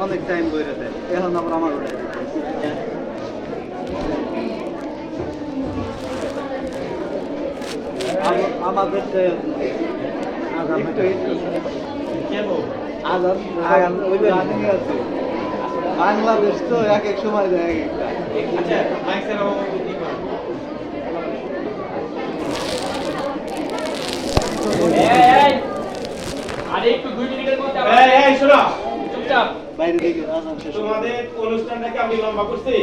অনেক টাইম বইরে দেয় এখন আবার আমার আমাদের বাংলাদেশ তো এক এক সময় দেয় তোমাদের অনুষ্ঠানটাকে আমি লম্বা করছি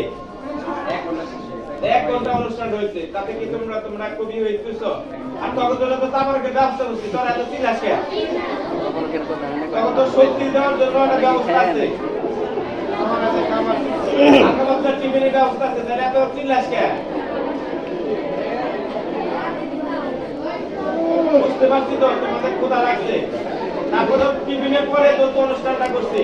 1 ঘন্টা অনুষ্ঠান হয়েছে তাতে কি তোমরা কবি হয়েছ আর তখন তো তামারকে ব্যবস্থা করছি তোরা এত চিল্লাস কে তখন তো শক্তি দেওয়ার জন্য একটা ব্যবস্থা আছে আমার কাছে খাবার আকাবাচ্চার টিফিনের ব্যবস্থা আছে তাহলে এত চিল্লাস কে বুঝতে পারছি তো তোমাদের ক্ষুধা লাগছে তারপরে টিফিনের পরে তো অনুষ্ঠানটা করছি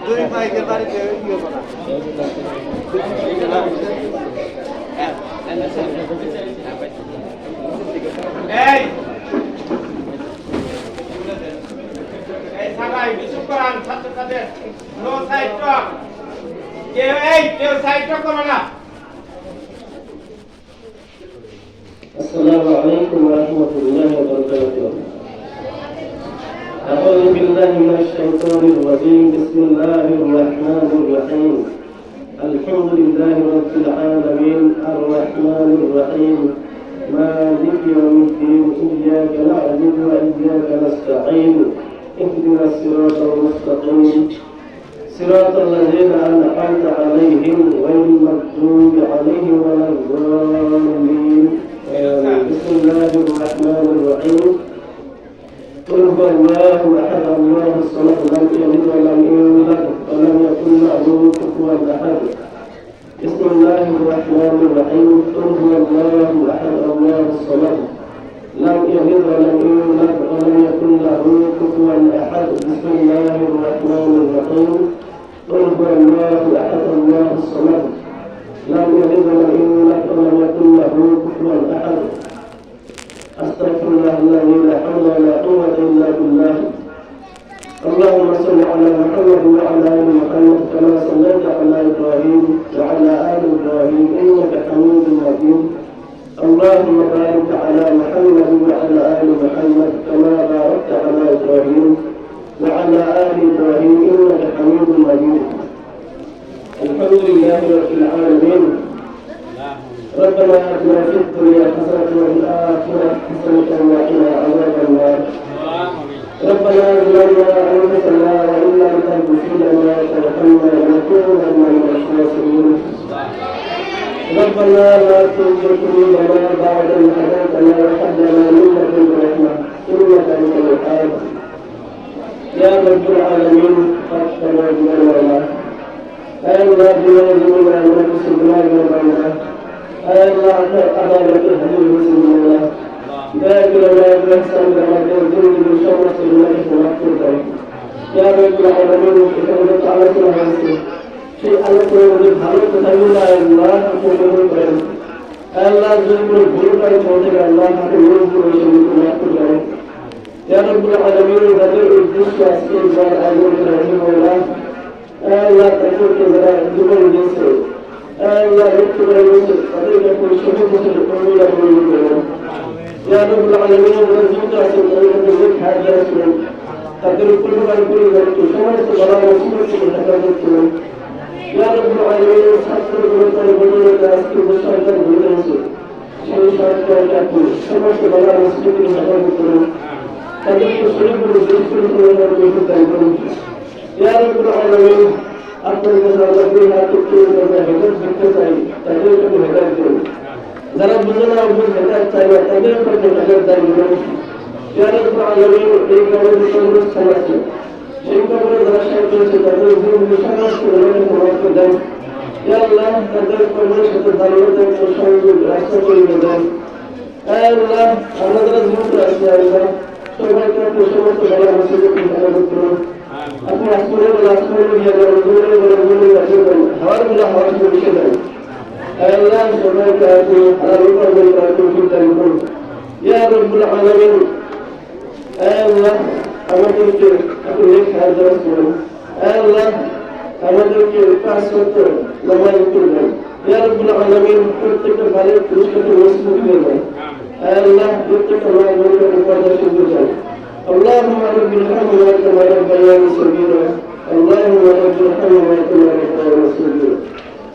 দুই মাইকের বাড়িতে ইয়ে করা সবাই বিচুপ করান ছাত্রছাত্রীদের নো সাইড টক কেউ সাইড টক করবে না السلام عليكم ورحمة الله وبركاته. أعوذ بالله من الشيطان الرجيم. بسم الله الرحمن الرحيم. الحمد لله رب العالمين الرحمن الرحيم مالك يوم الدين إياك نعبد وإياك نستعين اهدنا الصراط المستقيم صراط الذين أنعمت عليهم غير المغضوب عليهم ولا الضالين. بسم الله الرحمن الرحيم. قل هو الله احد الله الصمد لم يلد ولم يولد ولم يكن له كفوا احد. بسم الله الرحمن الرحيم. قل هو الله احد الله الصمد لم يلد ولم يولد ولم يكن له كفوا احد. بسم الله الرحمن الرحيم. قل هو الله احد الله الصمد لم يلد ولم يولد ولم يكن له كفوا احد. استغفر الله الذي لا حول ولا قوه الا بالله. اللهم صل على محمد وعلى ال محمد كما صليت على ابراهيم وعلى ال ابراهيم انك حميد مجيد. اللهم بارك على محمد وعلى ال محمد كما باركت على ابراهيم وعلى ال ابراهيم انك حميد مجيد. الحمد لله رب العالمين. ربنا آتنا في الدنيا حسنة وفي الآخرة حسنة وقنا عذاب النار. ربنا ظلمنا أنفسنا وإن لم تغفر لنا وترحمنا لنكونن من الخاسرين. ربنا لا تزغ قلوبنا بعد إذ هديتنا وهب لنا من لدنك رحمة إنك أنت الوهاب. يا رب العالمين فاغفر لنا أيها الذين آمنوا بالله والملائكة أيها أبارك الحديث بسم الله بارك لنا بالإحسان لنا بالجند بالشرف بالملك والمغفرة. يا رب العالمين إنك تعالى كل هذا شيء أن يكون بحرك تسمينا الله كله بين الله جل جلاله وتعالى الله كله بين يا رب العالمين بدر الجزء أسكت والأجر رحمه الله. الله تقول كذا دبر جنسه الله يكتب جنسه فديك كل شيء مثل قول الله. يا رب العالمين رزقك سبحانه وتعالى هذا رسول قدر كل ما يقول ذلك سمعت بلا رسولك بالحكمة. يا رب العالمين سحر بلطة بلطة أسكت بشرط بلطة شيء شرط كأكل سمعت بلا رسولك بالحكمة. قدر كل شيء بلطة بلطة يا رب العالمين আপনার কাছে আল্লাহ দুই হাত উঠিয়ে হেদায়েত ভিক্ষা চাই, তাদের উপর হেদায়েত দিন। যারা বুঝে না বুঝে হেদায়েত চাই না, তাদের উপর হেদায়েত দান করুন। ইয়া রাব্বুল আলামিন, এই কবরে যে স্থান আছে, সেই কবরে যারা শহীদ হয়েছে তাদের জীবনকে সমস্ত গুনাহের মাফ করে দেন। ইয়া আল্লাহ, তাদের কবরের সাথে জান্নাতের সংযোগ রাস্তা করে দেন। আল্লাহ, আমরা যারা জীবিত আছি আল্লাহ, সবাইকে আপনি সমস্ত ভালো মুসিবত থেকে হেফাজত করুন। আপনি আসমানে বলে আসমানে দিয়ে দেন, জমিনে বলে জমিনে রাখে দেন, হাওয়ার বলে হাওয়ার সাথে মিশে দেন। আল্লাহ, সবাইকে আপনি হালাল উপার্জন করার তৌফিক দান করুন। ইয়া রাব্বুল আলামিন, আল্লাহ, আমাদেরকে আপনি নেক হায়াত দান করুন। আল্লাহ, আমাদেরকে 5 ওয়াক্ত নামাজ পড়বেন। ইয়া রাব্বুল আলামিন, প্রত্যেকটা ভালো পুরস্কারকে নসিব করে দেন। আল্লাহ, প্রত্যেকটা মায়ের পর্দা শুদ্ধ চাই। اللهم رب ارحمنا كما ربياني صغيرا. اللهم رب ارحمنا كما ربياني صغيرا.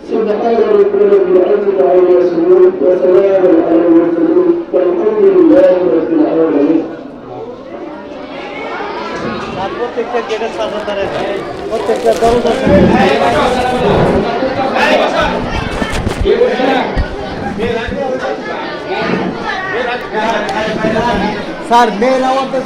سبحان ربك رب العزة عما يصفون وسلام على المرسلين والحمد لله رب العالمين. প্রত্যেকটা গেটের সামনে দাঁড়ায়, প্রত্যেকটা দরজা স্যার মেয়ের আমাদের